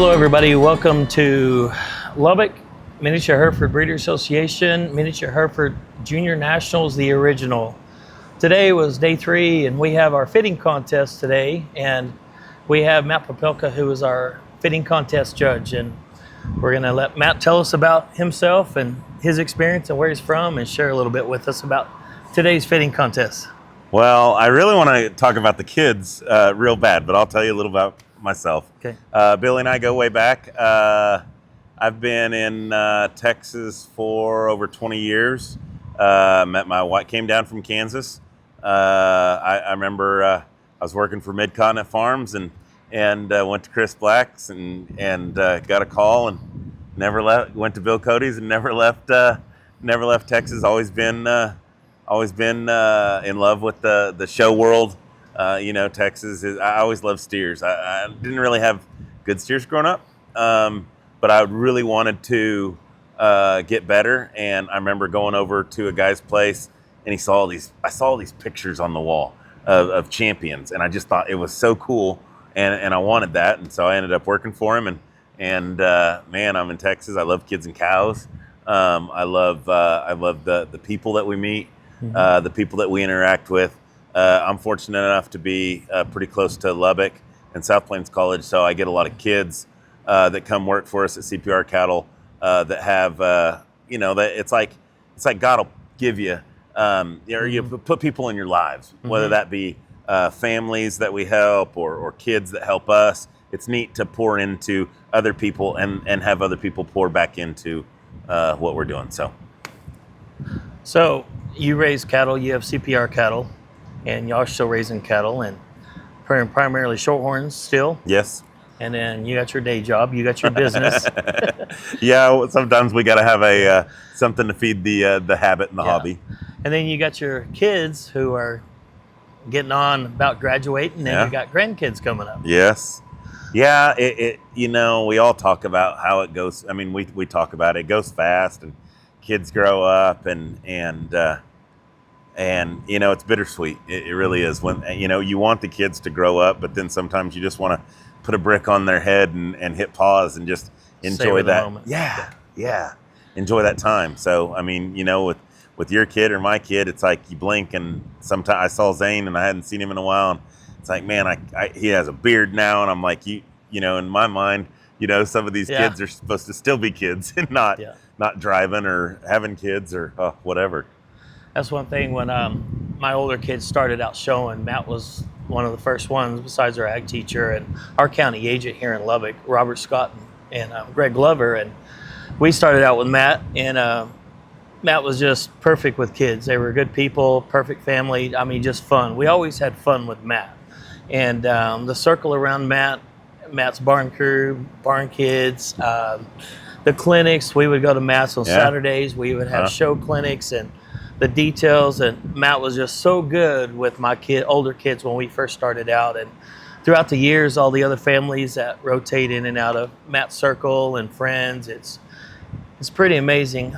Hello everybody, welcome to Lubbock Miniature Hereford Breeder Association, Miniature Hereford Junior Nationals, the original. Today was day 3 and we have our fitting contest today, and we have Matt Popelka, who is our fitting contest judge, and we're going to let Matt tell us about himself and his experience and where he's from, and share a little bit with us about today's fitting contest. Well, I really want to talk about the kids real bad, but I'll tell you a little about myself. Okay. Billy and I go way back. I've been in Texas for over 20 years. Met my wife, came down from Kansas. I remember I was working for Mid-Continent Farms and went to Chris Black's and got a call and never left. Went to Bill Cody's and never left Texas. Always been in love with the show world. Texas is. I always loved steers. I didn't really have good steers growing up, but I really wanted to get better. And I remember going over to a guy's place, and I saw all these pictures on the wall of champions, and I just thought it was so cool, and I wanted that, and so I ended up working for him. And man, I'm in Texas. I love kids and cows. I love the people that we meet, the people that we interact with. I'm fortunate enough to be pretty close to Lubbock and South Plains College, so I get a lot of kids that come work for us at CPR Cattle that have, that it's like God will give you, or you put people in your lives, whether that be families that we help or kids that help us. It's neat to pour into other people and have other people pour back into what we're doing. So you raise cattle, you have CPR Cattle, and y'all are still raising cattle and primarily shorthorns still. Yes. And then you got your day job, you got your business. Yeah, sometimes we got to have something to feed the habit and the hobby. And then you got your kids who are getting on about graduating, and then you got grandkids coming up. Yes. Yeah, we all talk about how it goes. I mean, we talk about it. It goes fast, and kids grow up, and it's bittersweet. It really is. When you want the kids to grow up, but then sometimes you just want to put a brick on their head and hit pause and just enjoy that moment. Yeah, enjoy that time. So I mean, with your kid or my kid, it's like you blink, and sometimes I saw Zane and I hadn't seen him in a while, and it's like, man, he has a beard now, and I'm like, in my mind, some of these kids are supposed to still be kids and not driving or having kids or whatever. That's one thing. When my older kids started out showing, Matt was one of the first ones, besides our ag teacher and our county agent here in Lubbock, Robert Scott and Greg Glover. And we started out with Matt, and Matt was just perfect with kids. They were good people, perfect family. I mean, just fun. We always had fun with Matt. And the circle around Matt's barn crew, barn kids, the clinics, we would go to Matt's on Saturdays. We would have show clinics and the details, and Matt was just so good with my older kids when we first started out. And throughout the years, all the other families that rotate in and out of Matt's circle and friends, it's pretty amazing.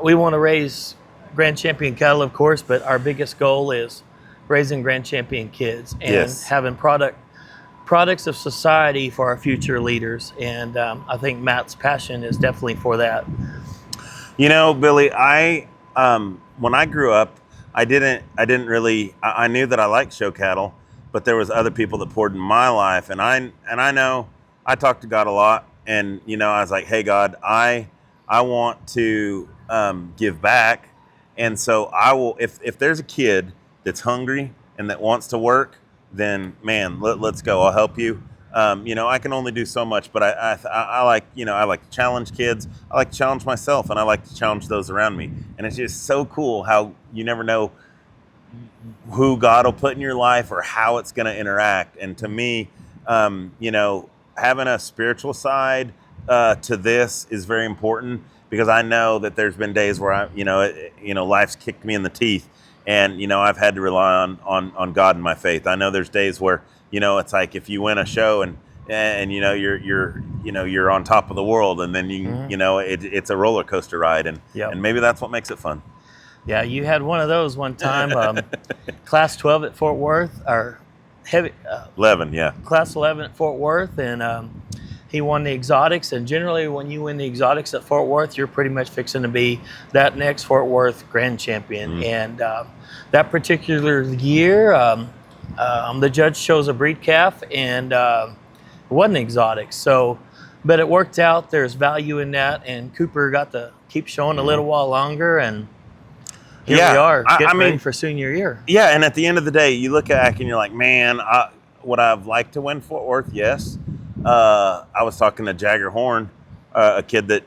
We want to raise Grand Champion cattle, of course, but our biggest goal is raising Grand Champion kids and having products of society for our future leaders. And I think Matt's passion is definitely for that. Billy, when I grew up, I knew that I liked show cattle, but there was other people that poured in my life, and I know I talked to God a lot, and I was like, hey God, I want to give back, and so I will. If there's a kid that's hungry and that wants to work, then man, let's go. I'll help you. I can only do so much, but I like to challenge kids. I like to challenge myself, and I like to challenge those around me. And it's just so cool how you never know who God will put in your life or how it's going to interact. And to me, having a spiritual side to this is very important, because I know that there's been days where life's kicked me in the teeth, and I've had to rely on God and my faith. I know there's days where it's like if you win a show and you're on top of the world, and then it's a roller coaster ride, and maybe that's what makes it fun. Yeah, you had one of those one time. Class 12 at Fort Worth, or heavy 11, Class 11 at Fort Worth, and He won the exotics, and generally when you win the exotics at Fort Worth, you're pretty much fixing to be that next Fort Worth grand champion. And that particular year, the judge chose a breed calf, and it wasn't exotic. So, but it worked out. There's value in that, and Cooper got to keep showing a little while longer, and here we are, getting ready for senior year. Yeah, and at the end of the day, you look back and you're like, man, would I have liked to win Fort Worth? Yes. I was talking to Jagger Horn, a kid that,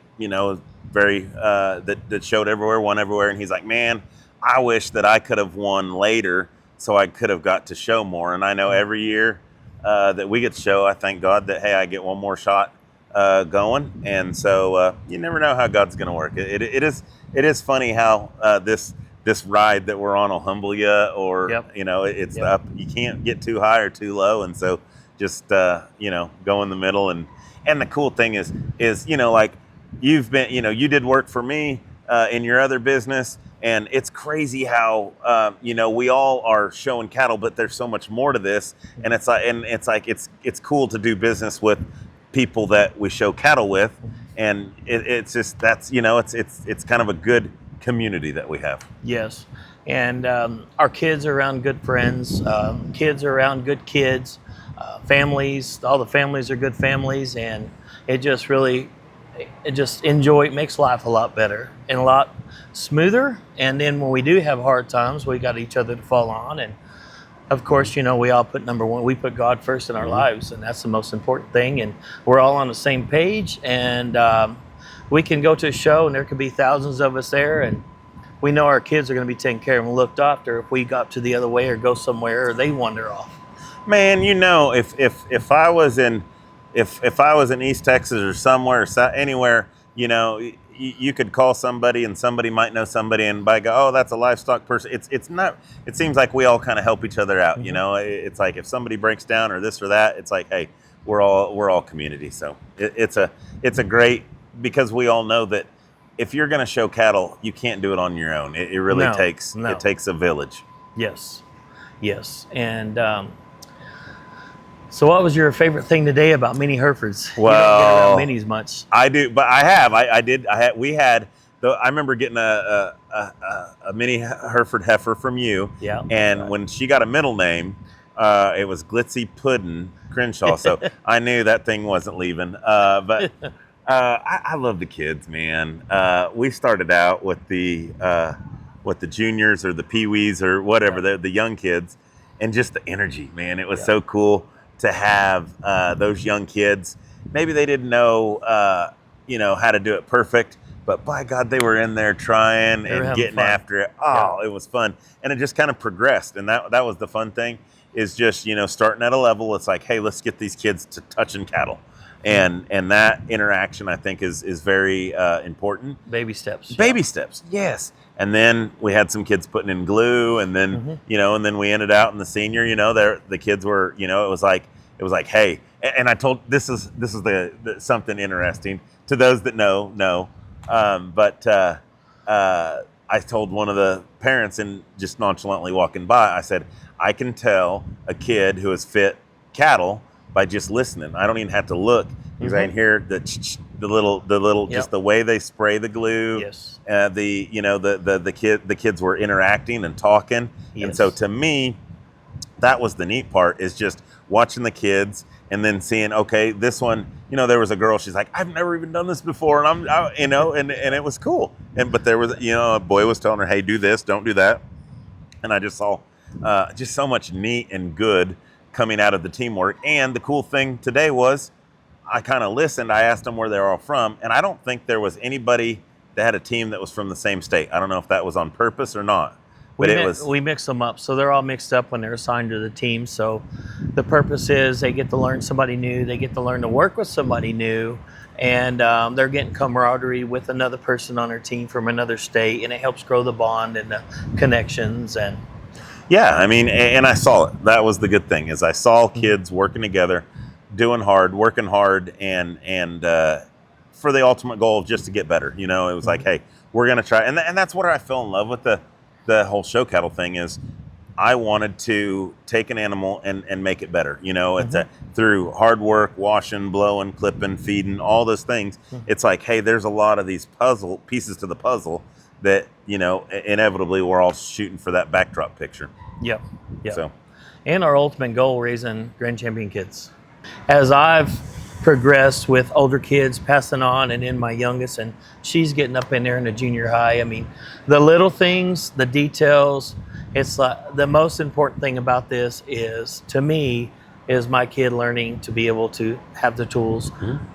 very, that showed everywhere, won everywhere. And he's like, man, I wish that I could have won later so I could have got to show more. And I know every year that we get to show, I thank God that, hey, I get one more shot going. And so you never know how God's going to work. It is funny how this ride that we're on will humble you, or, it's up. You can't get too high or too low. And so just, go in the middle. And the cool thing is, like you've been, you did work for me in your other business. And it's crazy how, we all are showing cattle, but there's so much more to this. And it's cool to do business with people that we show cattle with. And it's just, that's, it's kind of a good community that we have. Yes. And our kids are around good friends. Kids are around good kids. Families, all the families are good families. And it just really, it makes life a lot better and a lot smoother. And then when we do have hard times, we got each other to fall on. And of course, we all put number one. We put God first in our lives, and that's the most important thing. And we're all on the same page. And we can go to a show, and there could be thousands of us there, and we know our kids are going to be taken care of and looked after if we got to the other way or go somewhere or they wander off. Man, if I was in East Texas or somewhere, anywhere, you could call somebody and somebody might know somebody, and by go, oh, that's a livestock person. It's not. It seems like we all kind of help each other out. It's like if somebody breaks down or this or that, it's like, hey, we're all community. So it's a great, because we all know that if you're going to show cattle, you can't do it on your own. It really takes a village. Yes, and. So what was your favorite thing today about mini Herefords? Well, you don't get around minis much. I do, but I have. We had. I remember getting a mini Hereford heifer from you. Yeah. And when she got a middle name, it was Glitzy Puddin' Crenshaw. So I knew that thing wasn't leaving. But I love the kids, man. We started out with the juniors or the peewees or whatever, the young kids, and just the energy, man. It was so cool to have those young kids. Maybe they didn't know, how to do it perfect, but by God, they were in there trying and getting after it. Oh, it was fun. And it just kind of progressed. And that was the fun thing, is just, starting at a level. It's like, hey, let's get these kids to touching cattle. And that interaction, I think, is very important. Baby steps. Baby steps, yes. And then we had some kids putting in glue, and then and then we ended out in the senior. The kids were, it was like, hey. And I told this is the something interesting to those that know. But I told one of the parents, and just nonchalantly walking by, I said, I can tell a kid who has fit cattle by just listening. I don't even have to look, because I can hear the little just the way they spray the glue. Yes. The kids were interacting and talking. Yes. And so to me, that was the neat part, is just watching the kids and then seeing, okay, this one, there was a girl, she's like, I've never even done this before. And and it was cool. But there was, a boy was telling her, hey, do this, don't do that. And I just saw just so much neat and good coming out of the teamwork. And the cool thing today was, I kind of listened. I asked them where they're all from, and I don't think there was anybody that had a team that was from the same state. I don't know if that was on purpose or not. But we mix them up, so they're all mixed up when they're assigned to the team. So the purpose is they get to learn somebody new, they get to learn to work with somebody new, and they're getting camaraderie with another person on their team from another state, and it helps grow the bond and the connections. And yeah, I mean, and I saw it. That was the good thing, is I saw kids working together, working hard, and for the ultimate goal of just to get better. It was like, hey, we're gonna try, and that's what I fell in love with the whole show cattle thing is, I wanted to take an animal and make it better. You know, it's through hard work, washing, blowing, clipping, feeding, all those things. It's like, hey, there's a lot of these puzzle pieces to the puzzle that, you know, inevitably we're all shooting for that backdrop picture. Yep. Yep. So, and our ultimate goal, raising grand champion kids. As I've progressed with older kids, passing on, and in my youngest, and she's getting up in there in the junior high. I mean, the little things, the details. It's like the most important thing about this is, to me, is my kid learning to be able to have the tools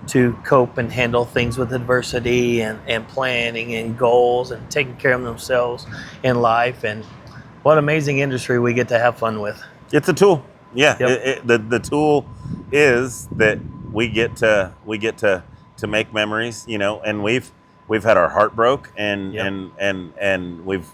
to cope and handle things with adversity and planning and goals and taking care of themselves in life. And what amazing industry we get to have fun with. It's a tool. Yeah. Yep. The tool is that we get to make memories, you know, and we've had our heart broke and we've,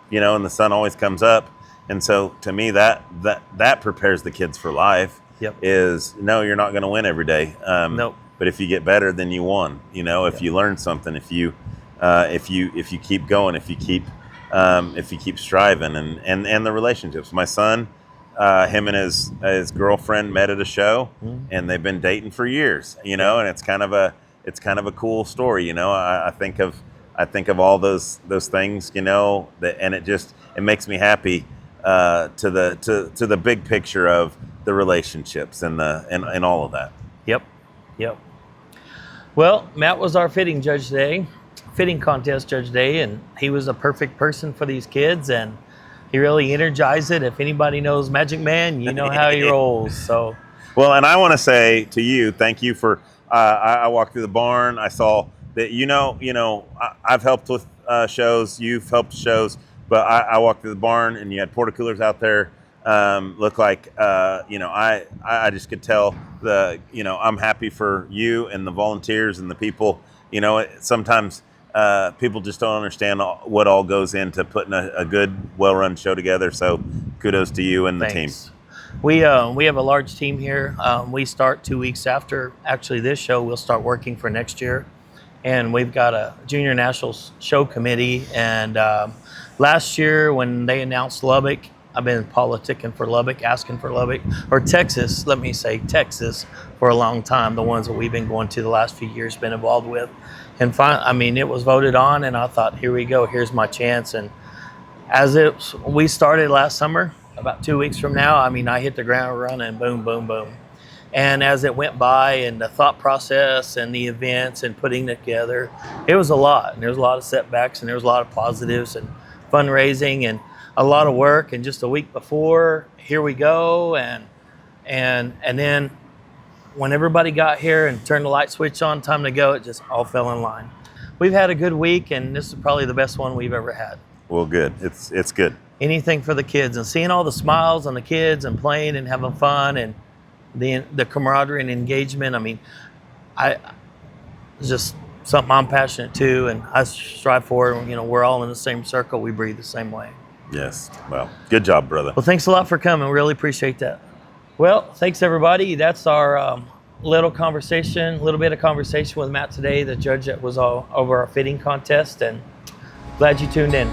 you know, and the sun always comes up. And so to me, that prepares the kids for life. Yep. Is no, you're not going to win every day. Nope. But if you get better, then you won. You know, if you learn something, if you keep going, if you keep striving, and the relationships. My son, him and his girlfriend met at a show, and they've been dating for years. You know, and it's kind of a cool story. You know, I think of all those things. You know, and it makes me happy to the big picture of the relationships and all of that. Yep. Well, Matt was our fitting contest judge today, and he was a perfect person for these kids, and he really energized it. If anybody knows Magic Man, you know how he rolls. So, well, and I want to say to you, thank you for. I walked through the barn. I saw that I've helped with shows. You've helped shows, but I walked through the barn, and you had porta-coolers out there. Look like I just could tell I'm happy for you and the volunteers and the people. You know, sometimes people just don't understand what all goes into putting a good, well-run show together. So kudos to you and the team. We have a large team here. We start 2 weeks after actually this show. We'll start working for next year, and we've got a junior national show committee. And last year when they announced Lubbock, I've been politicking for Lubbock, asking for Lubbock, or Texas, let me say Texas, for a long time. The ones that we've been going to the last few years, been involved with. And finally, it was voted on, and I thought, here we go, here's my chance. And we started last summer, about 2 weeks from now, I hit the ground running, boom, boom, boom. And as it went by, and the thought process and the events and putting it together, it was a lot. And there was a lot of setbacks, and there was a lot of positives, and fundraising, and a lot of work. And just a week before, here we go. And then when everybody got here and turned the light switch on, time to go, it just all fell in line. We've had a good week, and this is probably the best one we've ever had. Well, good. It's good. Anything for the kids, and seeing all the smiles on the kids and playing and having fun, and the camaraderie and engagement. It's just something I'm passionate to, and I strive for. You know, we're all in the same circle. We breathe the same way. Yes. Well, good job, brother. Well, thanks a lot for coming. Really appreciate that. Well, thanks everybody. That's our little bit of conversation with Matt today, the judge that was all over our fitting contest, and glad you tuned in.